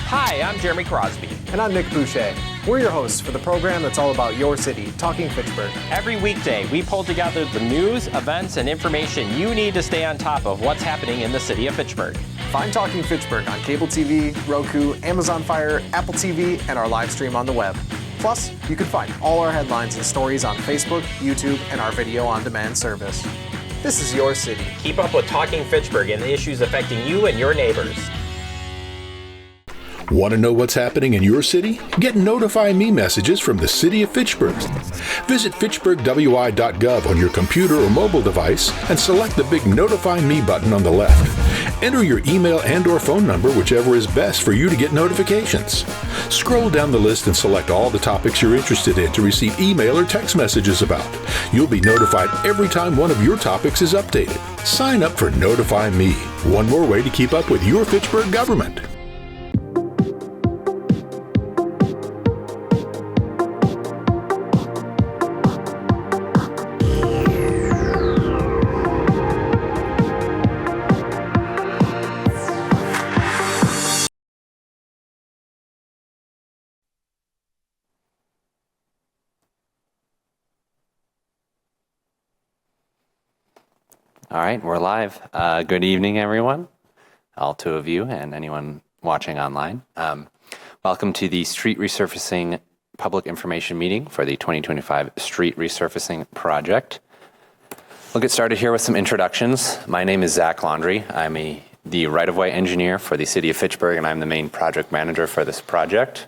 Hi, I'm Jeremy Crosby. And I'm Nick Boucher. We're your hosts for the program that's all about your city, Talking Fitchburg. Every weekday, we pull together the news, events, and information you need to stay on top of what's happening in the city of Fitchburg. Find Talking Fitchburg on cable TV, Roku, Amazon Fire, Apple TV, and our live stream on the web. Plus, you can find all our headlines and stories on Facebook, YouTube, and our video on-demand service. This is your city. Keep up with Talking Fitchburg and the issues affecting you and your neighbors. Want to know what's happening in your city? Get Notify Me messages from the City of Fitchburg. Visit fitchburgwi.gov on your computer or mobile device and select the big Notify Me button on the left. Enter your email and/or phone number, whichever is best for you to get notifications. Scroll down the list and select all the topics you're interested in to receive email or text messages about. You'll be notified every time one of your topics is updated. Sign up for Notify Me, one more way to keep up with your Fitchburg government. All right, we're live. Good evening, everyone, all two of you and anyone watching online. Welcome to the Street Resurfacing Public Information Meeting for the 2025 Street Resurfacing Project. We'll get started here with some introductions. My name is Zach Laundry. I'm the right-of-way engineer for the City of Fitchburg, and I'm the main project manager for this project.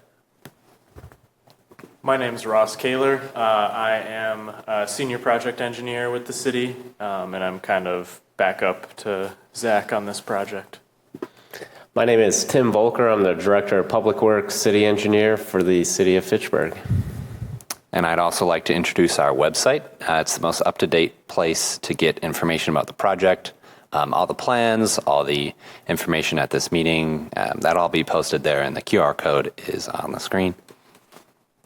My name is Ross Kaler. I am a senior project engineer with the city, and I'm kind of backup to Zach on this project. My name is Tim Volker. I'm the Director of Public Works City Engineer for the City of Fitchburg. And I'd also like to introduce our website. It's the most up-to-date place to get information about the project, all the plans, all the information at this meeting. That'll all be posted there, and the QR code is on the screen.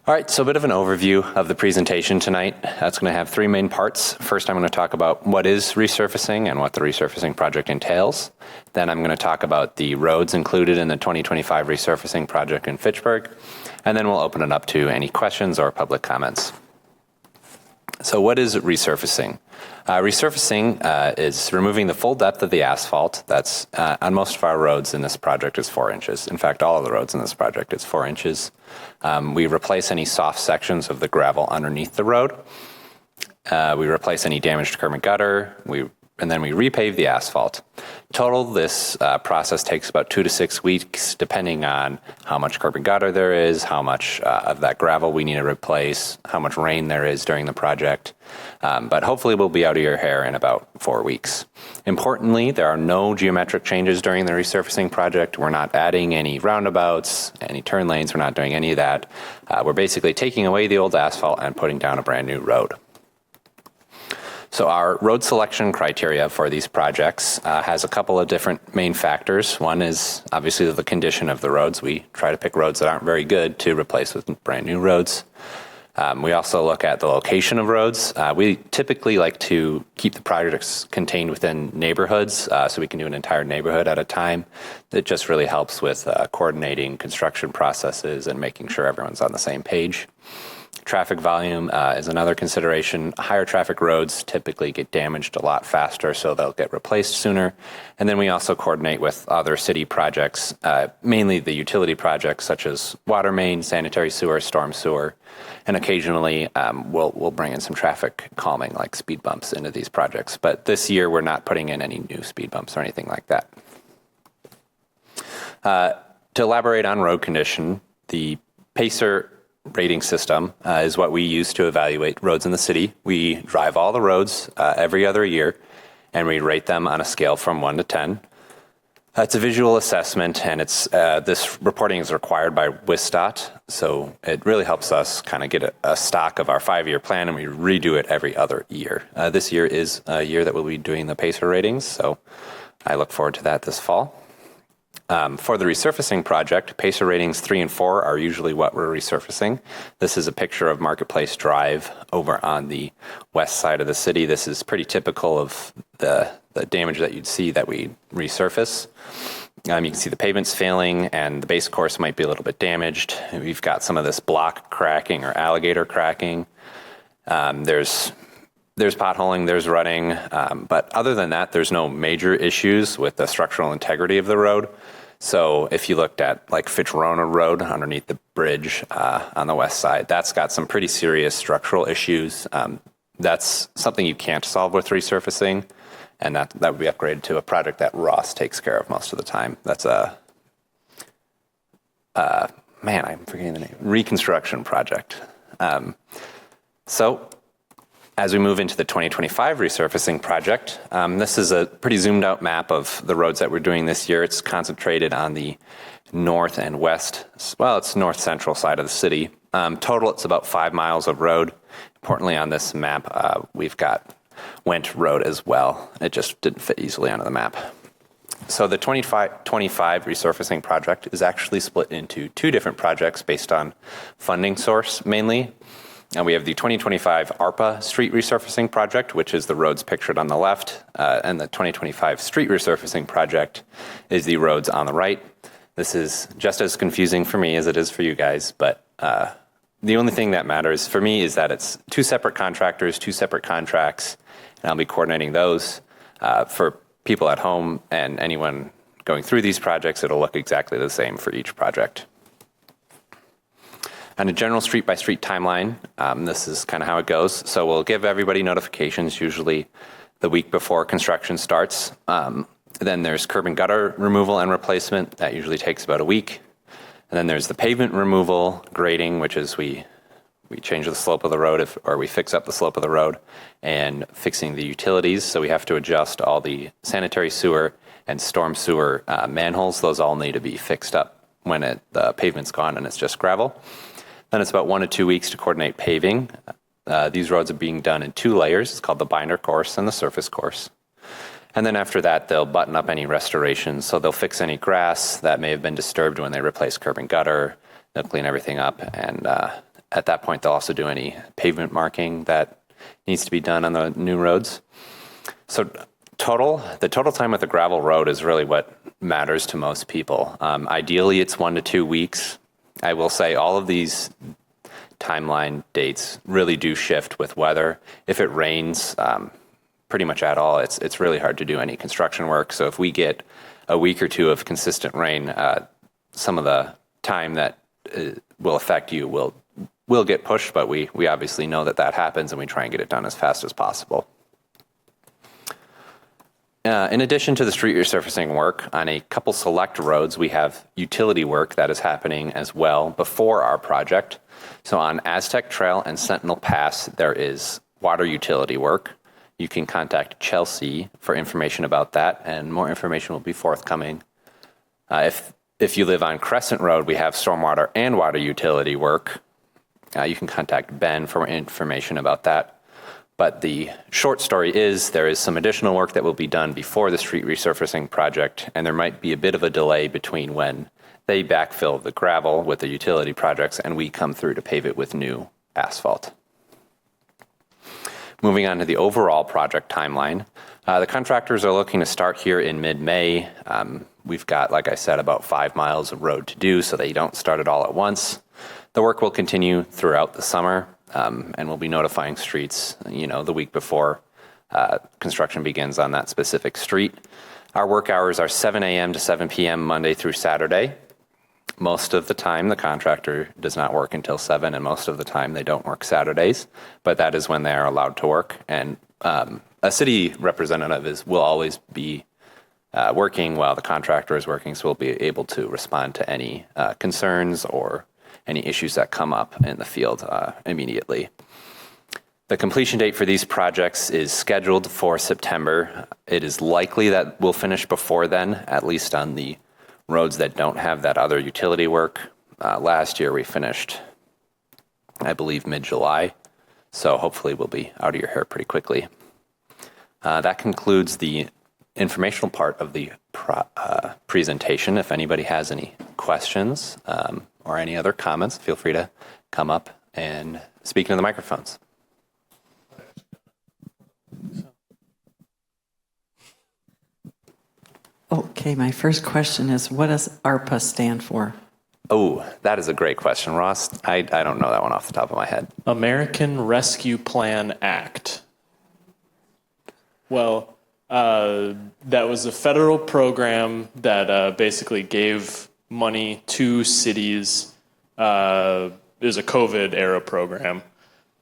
All right, so a bit of an overview of the presentation tonight. That's going to have three main parts. First, I'm going to talk about what is resurfacing and what the resurfacing project entails. Then I'm going to talk about the roads included in the 2025 resurfacing project in Fitchburg. And then we'll open it up to any questions or public comments. So what is resurfacing? Resurfacing is removing the full depth of the asphalt. That's on most of our roads in this project is 4 inches. In fact, all of the roads in this project is 4 inches. We replace any soft sections of the gravel underneath the road. We replace any damaged curb and gutter. And then we repave the asphalt. Total, this process takes about 2 to 6 weeks, depending on how much curb and gutter there is, how much of that gravel we need to replace, how much rain there is during the project. But hopefully we'll be out of your hair in about 4 weeks. Importantly, there are no geometric changes during the resurfacing project. We're not adding any roundabouts, any turn lanes. We're not doing any of that. We're basically taking away the old asphalt and putting down a brand new road. So our road selection criteria for these projects has a couple of different main factors. One is obviously the condition of the roads. We try to pick roads that aren't very good to replace with brand new roads. We also look at the location of roads. We typically like to keep the projects contained within neighborhoods so we can do an entire neighborhood at a time. It just really helps with coordinating construction processes and making sure everyone's on the same page. Traffic volume is another consideration. Higher traffic roads typically get damaged a lot faster, so they'll get replaced sooner. And then we also coordinate with other city projects, mainly the utility projects such as water main, sanitary sewer, storm sewer, and occasionally we'll bring in some traffic calming like speed bumps into these projects. But this year we're not putting in any new speed bumps or anything like that. To elaborate on road condition, the PACER rating system is what we use to evaluate roads in the city. We drive all the roads every other year, and we rate them on a scale from 1 to 10. It's a visual assessment, and this reporting is required by WISDOT, so it really helps us kind of get a stock of our 5-year plan, and we redo it every other year. This year is a year that we'll be doing the PACER ratings, so I look forward to that this fall. For the resurfacing project, PACER ratings 3 and 4 are usually what we're resurfacing. This is a picture of Marketplace Drive over on the west side of the city. This is pretty typical of the damage that you'd see that we resurface. You can see the pavement's failing and the base course might be a little bit damaged. We've got some of this block cracking or alligator cracking. There's potholing, there's rutting, but other than that, there's no major issues with the structural integrity of the road. So if you looked at like Fitchburg Road underneath the bridge on the west side, that's got some pretty serious structural issues. That's something you can't solve with resurfacing, and that would be upgraded to a project that Ross takes care of most of the time. That's a, I'm forgetting the name, reconstruction project. So as we move into the 2025 resurfacing project, this is a pretty zoomed out map of the roads that we're doing this year. It's concentrated on the north and west, well, it's north central side of the city. Total, it's about 5 miles of road. Importantly on this map, we've got Went Road as well. It just didn't fit easily onto the map. So the 2025 resurfacing project is actually split into 2 different projects based on funding source mainly. And we have the 2025 ARPA street resurfacing project, which is the roads pictured on the left, and the 2025 street resurfacing project is the roads on the right. This is just as confusing for me as it is for you guys, but the only thing that matters for me is that it's 2 separate contractors, 2 separate contracts, and I'll be coordinating those. For people at home and anyone going through these projects, it'll look exactly the same for each project. On a general street-by-street timeline, this is kind of how it goes. So we'll give everybody notifications, usually the week before construction starts. Then there's curb and gutter removal and replacement. That usually takes about a week. And then there's the pavement removal, grading, which is we change the slope of the road or we fix up the slope of the road, and fixing the utilities. So we have to adjust all the sanitary sewer and storm sewer manholes. Those all need to be fixed up when the pavement's gone and it's just gravel. Then it's about 1 to 2 weeks to coordinate paving. These roads are being done in 2 layers. It's called the binder course and the surface course. And then after that, they'll button up any restorations. So they'll fix any grass that may have been disturbed when they replace curb and gutter. They'll clean everything up. And at that point, they'll also do any pavement marking that needs to be done on the new roads. So the total time with the gravel road is really what matters to most people. Ideally, it's 1 to 2 weeks. I will say all of these timeline dates really do shift with weather. If it rains pretty much at all, it's really hard to do any construction work. So if we get a week or 2 of consistent rain, some of the time that will affect you will get pushed, but we obviously know that happens and we try and get it done as fast as possible. In addition to the street resurfacing work, on a couple select roads, we have utility work that is happening as well before our project. So on Aztec Trail and Sentinel Pass, there is water utility work. You can contact Chelsea for information about that, and more information will be forthcoming. If you live on Crescent Road, we have stormwater and water utility work. You can contact Ben for information about that. But the short story is there is some additional work that will be done before the street resurfacing project, and there might be a bit of a delay between when they backfill the gravel with the utility projects and we come through to pave it with new asphalt. Moving on to the overall project timeline, the contractors are looking to start here in mid-May. We've got, like I said, about 5 miles of road to do, so they don't start it all at once. The work will continue throughout the summer. And we'll be notifying streets, the week before construction begins on that specific street. Our work hours are 7 a.m. to 7 p.m. Monday through Saturday. Most of the time, the contractor does not work until 7, and most of the time they don't work Saturdays, but that is when they are allowed to work. And a city representative will always be working while the contractor is working, so we'll be able to respond to any concerns or any issues that come up in the field immediately. The completion date for these projects is scheduled for September. It is likely that we'll finish before then, at least on the roads that don't have that other utility work. Last year we finished, I believe, mid-July, so hopefully we'll be out of your hair pretty quickly. That concludes the informational part of the presentation. If anybody has any questions or any other comments, feel free to come up and speak into the microphones. Okay. Okay, my first question is, what does ARPA stand for? Oh, that is a great question, Ross. I don't know that one off the top of my head. American Rescue Plan Act. Well, that was a federal program that basically gave money to cities. It was a COVID era program.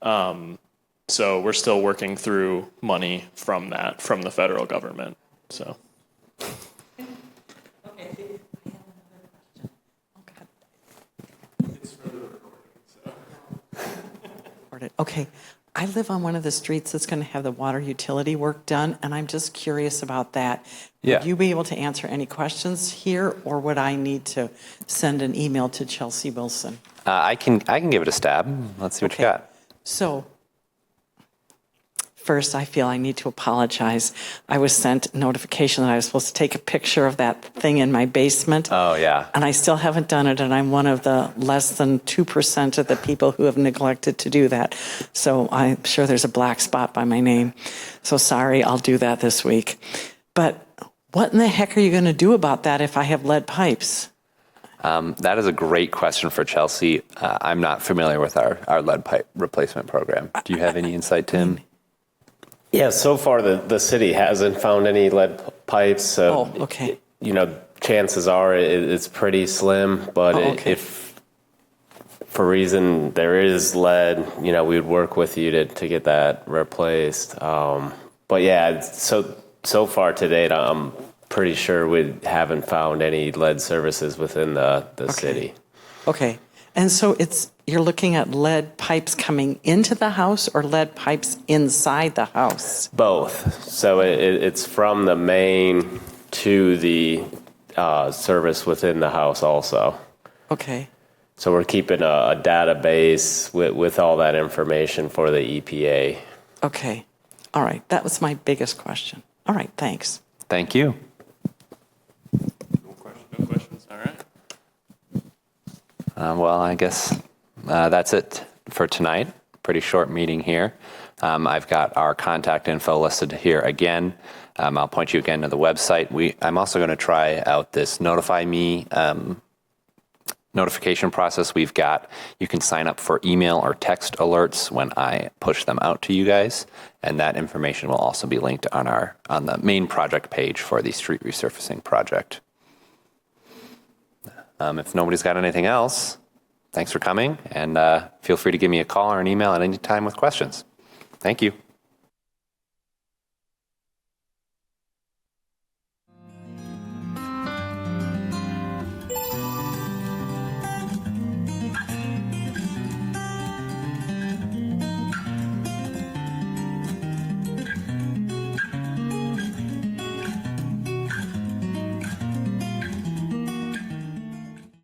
So we're still working through money from the federal government. So. Okay, I live on one of the streets that's going to have the water utility work done, and I'm just curious about that. Yeah. Would you be able to answer any questions here, or would I need to send an email to Chelsea Wilson? I can give it a stab. Let's see what you got. So, first, I feel I need to apologize. I was sent notification that I was supposed to take a picture of that thing in my basement. Oh, yeah. And I still haven't done it, and I'm one of the less than 2% of the people who have neglected to do that. So I'm sure there's a black spot by my name. So sorry, I'll do that this week. But what in the heck are you going to do about that if I have lead pipes? That is a great question for Chelsea. I'm not familiar with our lead pipe replacement program. Do you have any insight, Tim? Yeah, so far the city hasn't found any lead pipes. So, okay. Chances are it's pretty slim. But okay. if for reason there is lead, we would work with you to get that replaced. But yeah, so far to date, I'm pretty sure we haven't found any lead services within the city. Okay. And so you're looking at lead pipes coming into the house or lead pipes inside the house? Both. So it's from the main to the service within the house also. Okay. So we're keeping a database with all that information for the EPA. Okay. All right. That was my biggest question. All right. Thanks. Thank you. No questions. All right. Well, I guess that's it for tonight. Pretty short meeting here. I've got our contact info listed here again. I'll point you again to the website. I'm also going to try out this Notify Me notification process we've got. You can sign up for email or text alerts when I push them out to you guys, and that information will also be linked on the main project page for the street resurfacing project. If nobody's got anything else, thanks for coming, and feel free to give me a call or an email at any time with questions. Thank you.